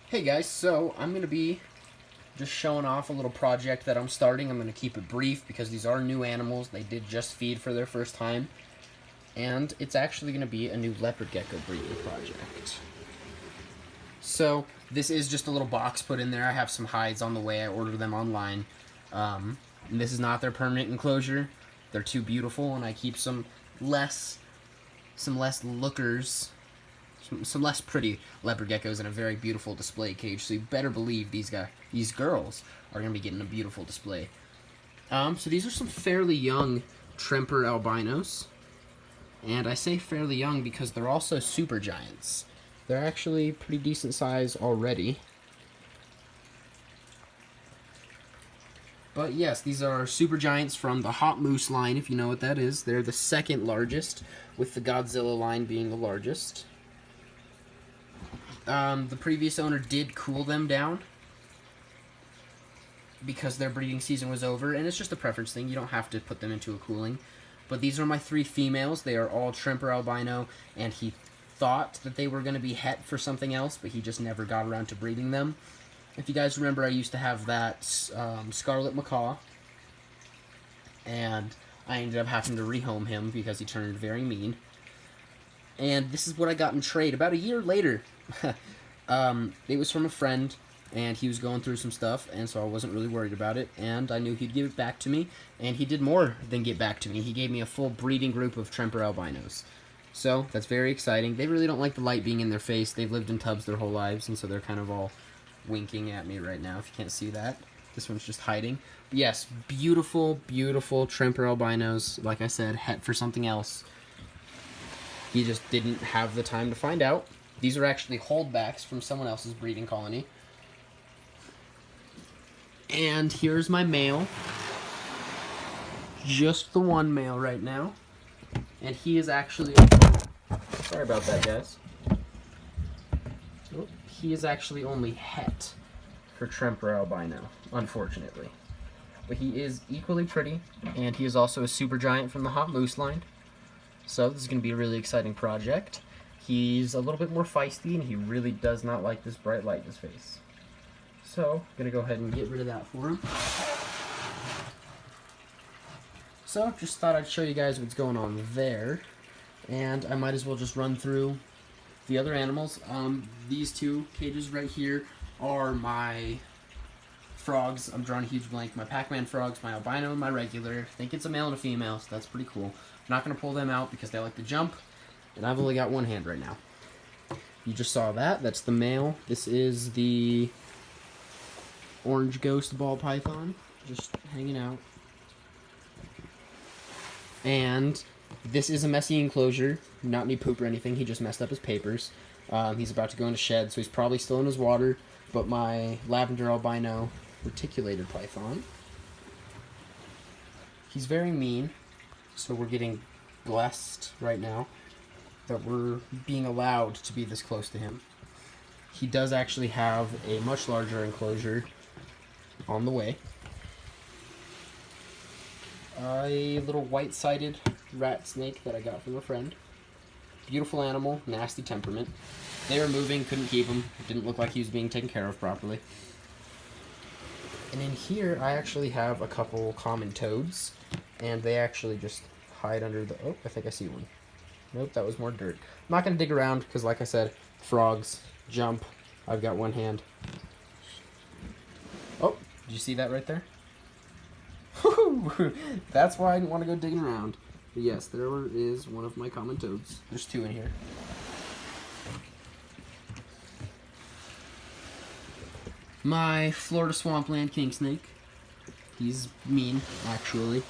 Hey guys, so I'm going to be just showing off a little project that I'm starting. I'm going to keep it brief because these are new animals. They did just feed for their first time. And it's actually going to be a new leopard gecko breeding project. So this is just a little box put in there. I have some hides on the way. I ordered them online. And this is not their permanent enclosure. They're too beautiful, and I keep some less lookers, some less pretty leopard geckos in a very beautiful display cage. So you better believe these girls are gonna be getting a beautiful display. So these are some fairly young Tremper albinos, and I say fairly young because they're also super giants. They're actually pretty decent size already. But yes, these are super giants from the Hot Moose line, if you know what that is. They're the second largest, with the Godzilla line being the largest. The previous owner did cool them down because their breeding season was over, and it's just a preference thing. You don't have to put them into a cooling. But these are my three females. They are all Tremper albino, and he thought that they were going to be het for something else, but he just never got around to breeding them. If you guys remember, I used to have that scarlet macaw, and I ended up having to rehome him because he turned very mean. And this is what I got in trade about a year later. It was from a friend, and he was going through some stuff, and so I wasn't really worried about it, and I knew he'd give it back to me, and he did more than get back to me. He gave me a full breeding group of Tremper albinos. So that's very exciting. They really don't like the light being in their face. They've lived in tubs their whole lives, and so they're kind of all winking at me right now, if you can't see that. This one's just hiding. But yes, beautiful, beautiful Tremper albinos. Like I said, het for something else. He just didn't have the time to find out. These are actually holdbacks from someone else's breeding colony. And here's my male. Just the one male right now. And he is actually... Sorry about that, guys. Oh, he is actually only het for Tremper albino, unfortunately. But he is equally pretty, and he is also a super giant from the Hot Moose line. So this is going to be a really exciting project. He's a little bit more feisty, and he really does not like this bright light in his face. So, I'm going to go ahead and get rid of that for him. So, just thought I'd show you guys what's going on there. And I might as well just run through the other animals. These two cages right here are my frogs. I'm drawing a huge blank. My Pac-Man frogs, my albino and my regular. I think it's a male and a female, so that's pretty cool. I'm not going to pull them out because they like to jump, and I've only got one hand right now. You just saw that. That's the male. This is the orange ghost ball python, just hanging out. And this is a messy enclosure, not any poop or anything. He just messed up his papers. He's about to go into shed, so he's probably still in his water. But my lavender albino reticulated python, he's very mean, so we're getting blessed right now that we're being allowed to be this close to him. He does actually have a much larger enclosure on the way. A little white-sided rat snake that I got from a friend. Beautiful animal, nasty temperament. They were moving, couldn't keep him. It didn't look like he was being taken care of properly. And in here, I actually have a couple common toads, and they actually just hide under the... Oh, I think I see one. Nope, that was more dirt. I'm not going to dig around, because like I said, frogs, jump. I've got one hand. Oh, did you see that right there? That's why I didn't want to go digging around. But yes, there is one of my common toads. There's two in here. My Florida swampland king snake. He's mean, actually.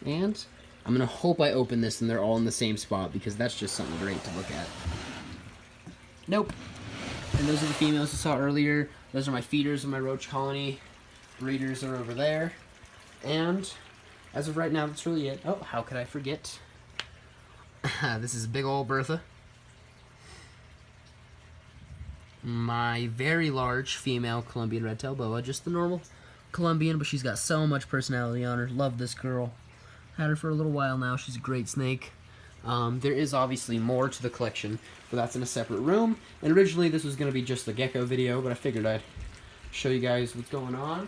And I'm going to hope I open this and they're all in the same spot, because that's just something great to look at. Nope. And those are the females you saw earlier. Those are my feeders in my roach colony. Breeders are over there. And as of right now, that's really it. Oh, how could I forget? This is big old Bertha. My very large female Colombian red-tailed boa. Just the normal Colombian, but she's got so much personality on her. Love this girl. Had her for a little while now. She's a great snake. There is obviously more to the collection, but that's in a separate room. And originally this was going to be just the gecko video, but I figured I'd show you guys what's going on.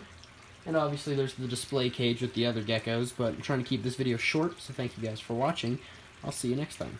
And obviously there's the display cage with the other geckos, but I'm trying to keep this video short, so thank you guys for watching. I'll see you next time.